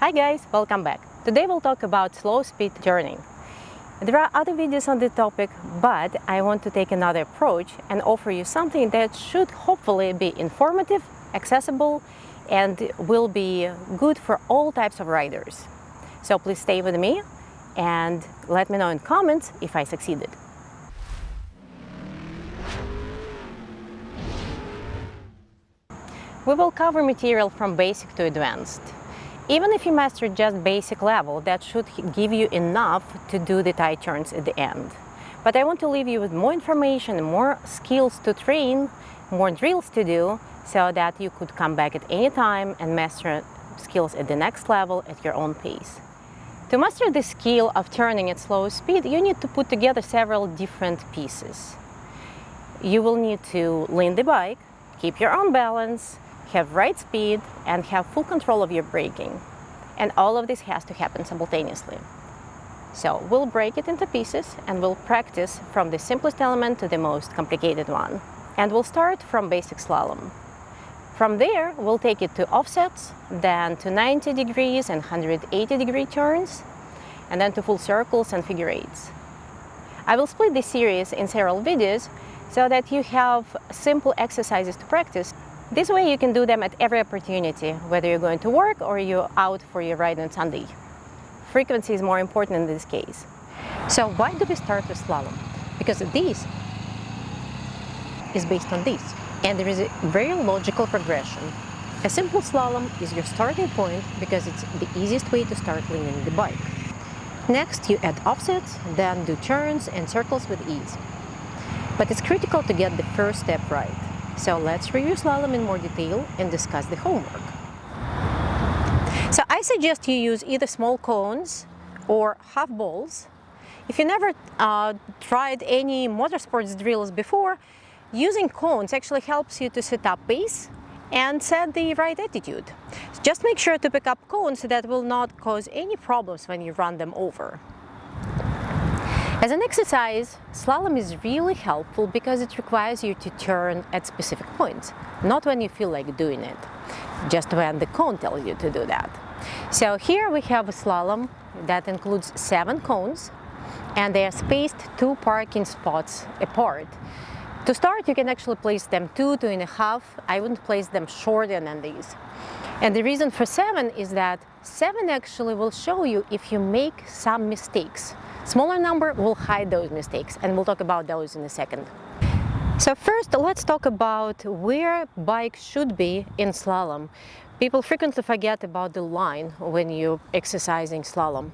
Hi guys, welcome back. Today we'll talk about slow speed turning. There are other videos on the topic, but I want to take another approach and offer you something that should hopefully be informative, accessible, and will be good for all types of riders. So please stay with me and let me know in comments if I succeeded. We will cover material from basic to advanced. Even if you master just basic level, that should give you enough to do the tight turns at the end. But I want to leave you with more information, more skills to train, more drills to do, so that you could come back at any time and master skills at the next level at your own pace. To master the skill of turning at slow speed, you need to put together several different pieces. You will need to lean the bike, keep your own balance, have right speed, and have full control of your braking. And all of this has to happen simultaneously. So we'll break it into pieces and we'll practice from the simplest element to the most complicated one. And we'll start from basic slalom. From there, we'll take it to offsets, then to 90 degrees and 180-degree turns, and then to full circles and figure eights. I will split this series in several videos so that you have simple exercises to practice. This way you can do them at every opportunity, whether you're going to work or you're out for your ride on Sunday. Frequency is more important in this case. So why do we start with slalom? Because this is based on this, and there is a very logical progression. A simple slalom is your starting point because it's the easiest way to start leaning the bike. Next, you add offsets, then do turns and circles with ease. But it's critical to get the first step right. So let's review slalom in more detail and discuss the homework. So I suggest you use either small cones or half balls. If you never tried any motorsports drills before, using cones actually helps you to set up pace and set the right attitude. Just make sure to pick up cones that will not cause any problems when you run them over. As an exercise, slalom is really helpful because it requires you to turn at specific points, not when you feel like doing it, just when the cone tells you to do that. So here we have a slalom that includes 7 cones, and they are spaced 2 parking spots apart. To start, you can actually place them 2, 2.5. I wouldn't place them shorter than these. And the reason for 7 is that 7 actually will show you if you make some mistakes. Smaller number will hide those mistakes, and we'll talk about those in a second. So first, let's talk about where bike should be in slalom. People frequently forget about the line when you're exercising slalom.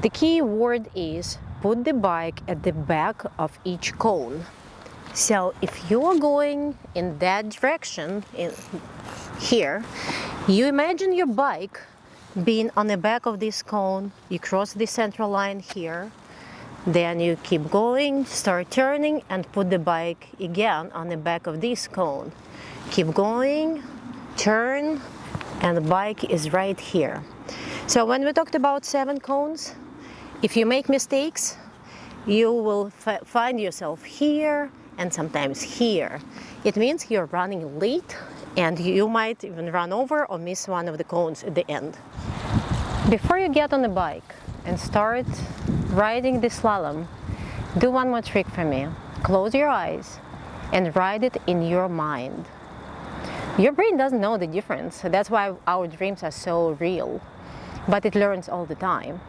The key word is put the bike at the back of each cone. So if you're going in that direction, here, you imagine your bike being on the back of this cone. You cross the central line here, then you keep going, start turning, and put the bike again on the back of this cone. Keep going, turn, and the bike is right here. So when we talked about 7 cones, if you make mistakes, you will find yourself here and sometimes here. It means you're running late, and you might even run over or miss one of the cones at the end. Before you get on the bike and start riding the slalom, do one more trick for me. Close your eyes and ride it in your mind. Your brain doesn't know the difference. That's why our dreams are so real, but it learns all the time.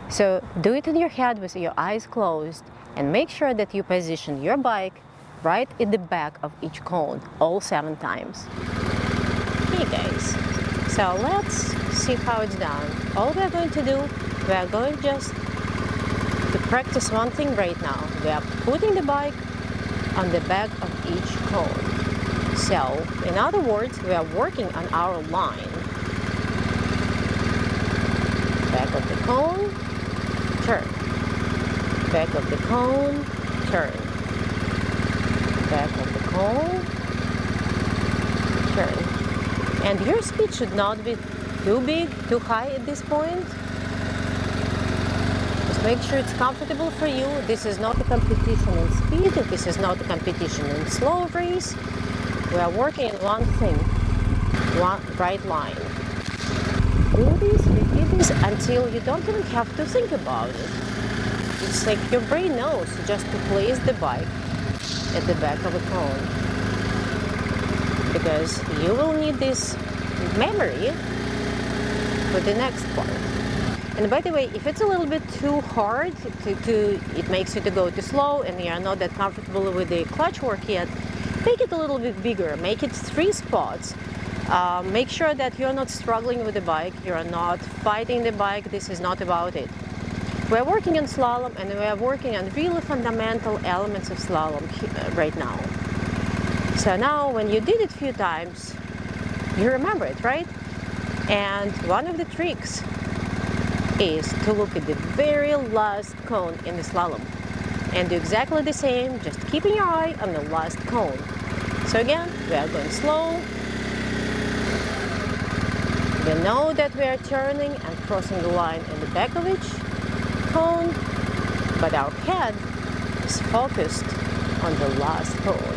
So do it in your head with your eyes closed and make sure that you position your bike right at the back of each cone, all 7 times. Hey guys, so let's see how it's done. All we are going to do, we are going just to practice one thing right now. We are putting the bike on the back of each cone. So, in other words, we are working on our line. Back of the cone, turn. Back of the cone, turn. Back of the cone, turn. And your speed should not be too big, too high at this point. Just make sure it's comfortable for you. This is not a competition in speed. This is not a competition in slow race. We are working on one thing, one right line. Do this repeatedly until you don't even have to think about it. It's like your brain knows just to place the bike at the back of a cone, because you will need this memory for the next part. And by the way, if it's a little bit too hard, it makes you to go too slow and you're not that comfortable with the clutch work yet, make it a little bit bigger, make it 3 spots. Make sure that you're not struggling with the bike, you're not fighting the bike, this is not about it. We're working on slalom and we're working on really fundamental elements of slalom right now. So now when you did it a few times, you remember it, right? And one of the tricks is to look at the very last cone in the slalom and do exactly the same, just keeping your eye on the last cone. So again, we are going slow. We know that we are turning and crossing the line in the back of each cone, but our head is focused on the last cone.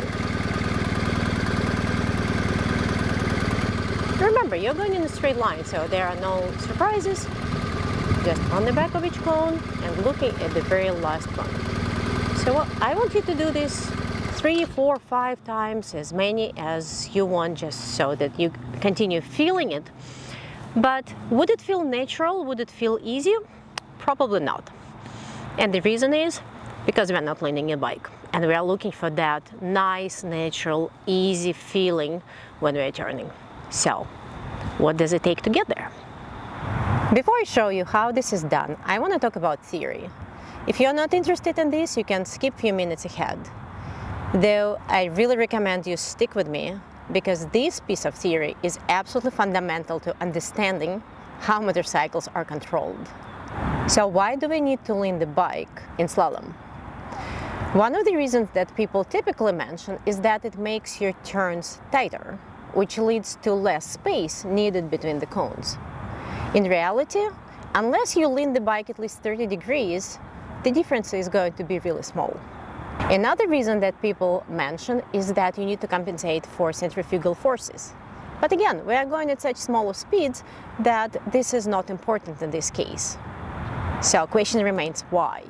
Remember, you're going in a straight line, so there are no surprises. Just on the back of each cone and looking at the very last one. So I want you to do this 3, 4, 5 times, as many as you want, just so that you continue feeling it. But would it feel natural? Would it feel easy? Probably not. And the reason is because we're not leaning a bike and we are looking for that nice, natural, easy feeling when we're turning. So what does it take to get there? Before I show you how this is done, I want to talk about theory. If you're not interested in this, you can skip a few minutes ahead. Though I really recommend you stick with me, because this piece of theory is absolutely fundamental to understanding how motorcycles are controlled. So why do we need to lean the bike in slalom? One of the reasons that people typically mention is that it makes your turns tighter, which leads to less space needed between the cones. In reality, unless you lean the bike at least 30 degrees, the difference is going to be really small. Another reason that people mention is that you need to compensate for centrifugal forces. But again, we are going at such small speeds that this is not important in this case. So the question remains, why?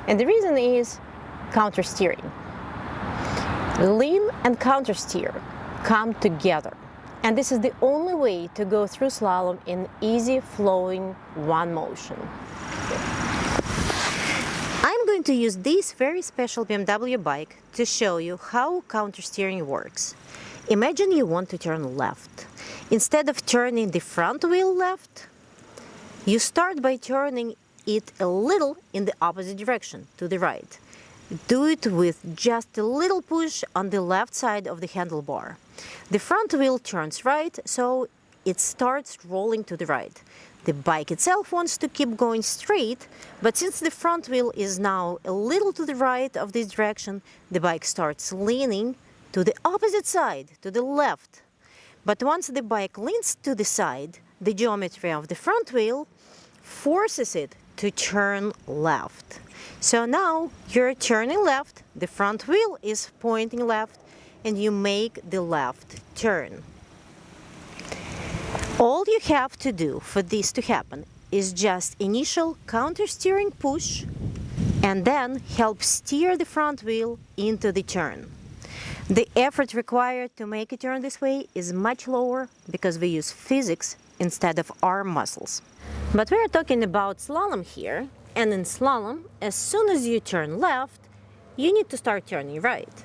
And the reason is countersteering. Lean and countersteer come together. And this is the only way to go through slalom in easy flowing one motion. I'm going to use this very special BMW bike to show you how countersteering works. Imagine you want to turn left. Instead of turning the front wheel left, you start by turning it a little in the opposite direction, to the right. Do it with just a little push on the left side of the handlebar. The front wheel turns right, so it starts rolling to the right. The bike itself wants to keep going straight, but since the front wheel is now a little to the right of this direction, the bike starts leaning to the opposite side, to the left. But once the bike leans to the side, the geometry of the front wheel forces it to turn left. So now you're turning left, the front wheel is pointing left, and you make the left turn. All you have to do for this to happen is just initial countersteering push and then help steer the front wheel into the turn. The effort required to make a turn this way is much lower because we use physics instead of arm muscles. But we're talking about slalom here, and in slalom, as soon as you turn left, you need to start turning right.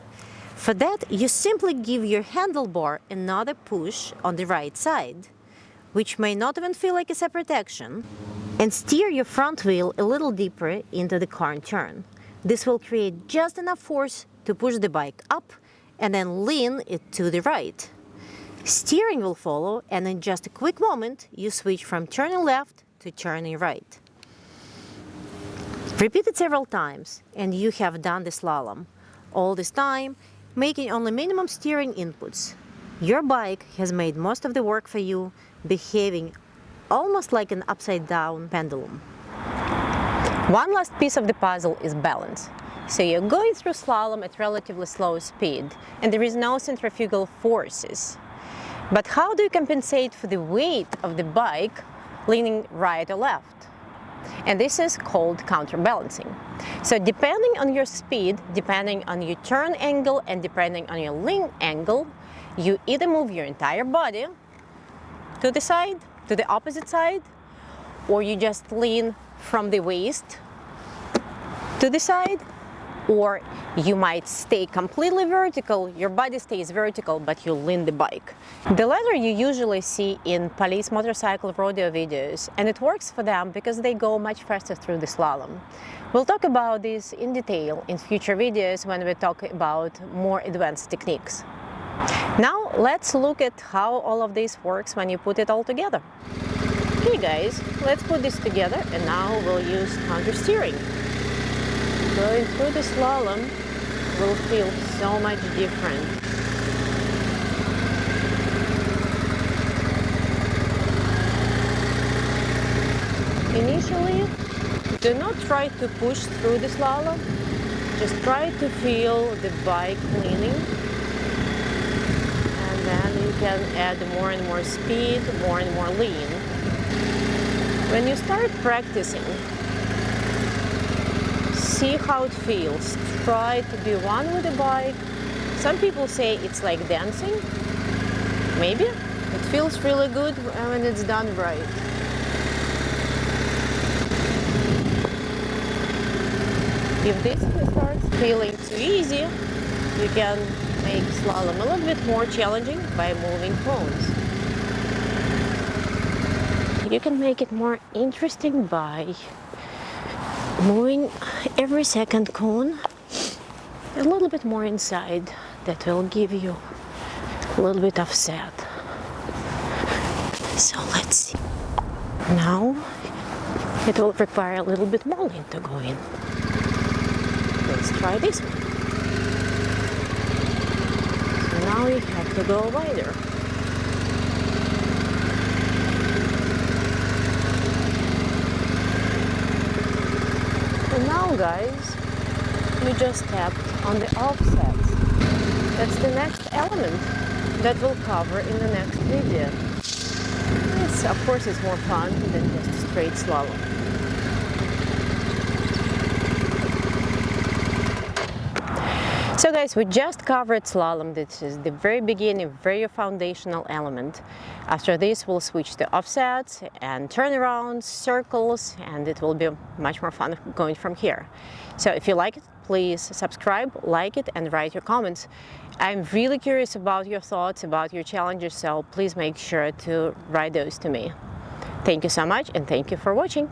For that, you simply give your handlebar another push on the right side, which may not even feel like a separate action, and steer your front wheel a little deeper into the current turn. This will create just enough force to push the bike up and then lean it to the right. Steering will follow, and in just a quick moment, you switch from turning left to turning right. Repeat it several times, and you have done the slalom. All this time, making only minimum steering inputs. Your bike has made most of the work for you, behaving almost like an upside-down pendulum. One last piece of the puzzle is balance. So you're going through slalom at relatively slow speed, and there is no centrifugal forces. But how do you compensate for the weight of the bike leaning right or left. And this is called counterbalancing. So depending on your speed, depending on your turn angle, and depending on your lean angle, you either move your entire body to the side, to the opposite side, or you just lean from the waist to the side, or you might stay completely vertical, your body stays vertical, but you lean the bike. The latter you usually see in police motorcycle rodeo videos, and it works for them because they go much faster through the slalom. We'll talk about this in detail in future videos when we talk about more advanced techniques. Now let's look at how all of this works when you put it all together. Okay guys, let's put this together, and now we'll use countersteering. Going through the slalom will feel so much different. Initially, do not try to push through the slalom, just try to feel the bike leaning, and then you can add more and more speed, more and more lean. When you start practicing, see how it feels. Try to be one with the bike. Some people say it's like dancing. Maybe. It feels really good when it's done right. If this starts feeling too easy, you can make slalom a little bit more challenging by moving cones. You can make it more interesting by moving every second cone a little bit more inside. That will give you a little bit of set. So let's see. Now it will require a little bit more lean to go in. Let's try this one. So now you have to go wider. And now guys, you just tapped on the offsets. That's the next element that we'll cover in the next video. Of course it's more fun than just a straight slalom. So guys, we just covered slalom. This is the very beginning, very foundational element. After this, we'll switch to offsets and turnarounds, circles, and it will be much more fun going from here. So if you like it, please subscribe, like it, and write your comments. I'm really curious about your thoughts, about your challenges, so please make sure to write those to me. Thank you so much, and thank you for watching.